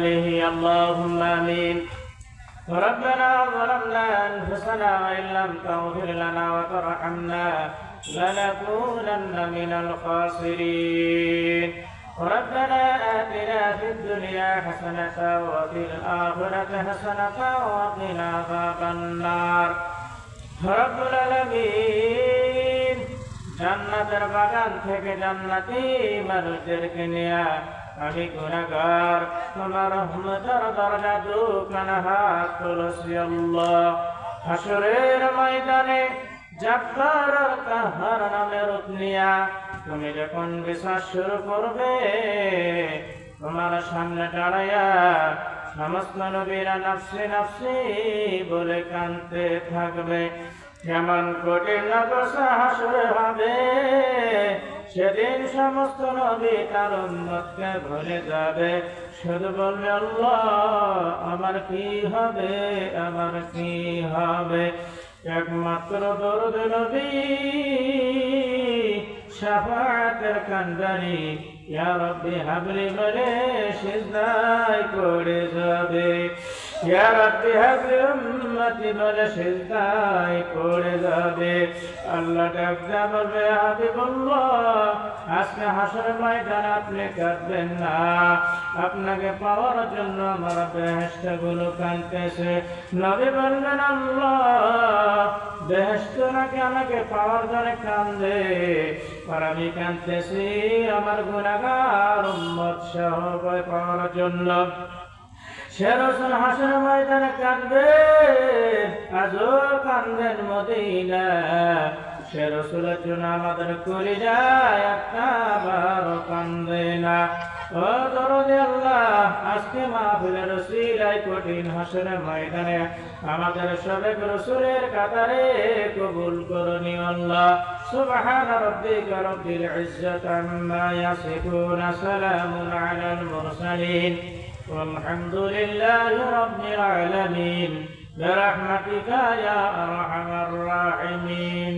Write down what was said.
اللهم آمين. ربنا ظلمنا أنفسنا وإن لم تغفر لنا وترحمنا لنكونن من الخاسرين. ربنا آتنا في الدنيا حسنة وفي الآخرة حسنة وقنا عذاب النار. رب العالمين জান্নাতের বাগান থেকে জান্নাতি মানুষদেরকে নিয়ে আমি গুনাহগার তোমার রহমতের দরজা দুখানা হাত তুলছি আল্লাহ। হাসরের ময়দানে জব্বার আর কাহার নামের রূপ নিয়া তুমি যখন বিচার শুরু করবে তোমার সামনে দাঁড়াইয়া সমস্ত নবীরা নাফসি নাফসি বলে কাঁদতে থাকবে। কেমন কঠিন অবস্থা হাসরে হবে, সেদিন সমস্ত নবী তার উম্মতকে ভুলে যাবে, শুধু বলবে আল্লাহ আমার কি হবে, আমার কি হবে। একমাত্র দরুদ নবী শাফাআতের কান্ডারি ইয়া রাব্বি হাবলি বলে সিজদায় পড়ে যাবে। ইয়া রাব্বি হাবলি উম্মতি বলে সিজদায় পড়ে যাবে। আল্লাহ ডাকতে বলবে হাবিবুল্লাহ আজকে হাসরের ময়দানে আপনি কাঁদবেন না, আপনাকে পাওয়ার জন্য আমার বেহেশতগুলো কাঁদতেছে। নবী বললেন আল্লাহ বেহেশত নাকি আমাকে পাওয়ার জন্য কাঁদে, আর আমি কাঁদতেছি আমার গুনাহগার উম্মত সহ পাওয়ার জন্য। সে রাসূল হাসরের ময়দানে কাঁদবে, আজও কাঁদেন মদিনা। সে রাসূলের জন্য আমাদের কলিজায় একটা বারও কান্দে না। ও দরদে আল্লাহ আজকে মাহফিলের ওসিলায় কঠিন হাসরের ময়দানে আমাদের সবে রাসূলের কাতারে কবুল করনি আল্লাহ। সুবহান রাব্বিকা রাব্বিল ইজ্জাতি আম্মা ইয়াসিফুন, সালামুন আলাল মুরসালিন, والحمد لله رب العالمين برحمتك يا أرحم الراحمين।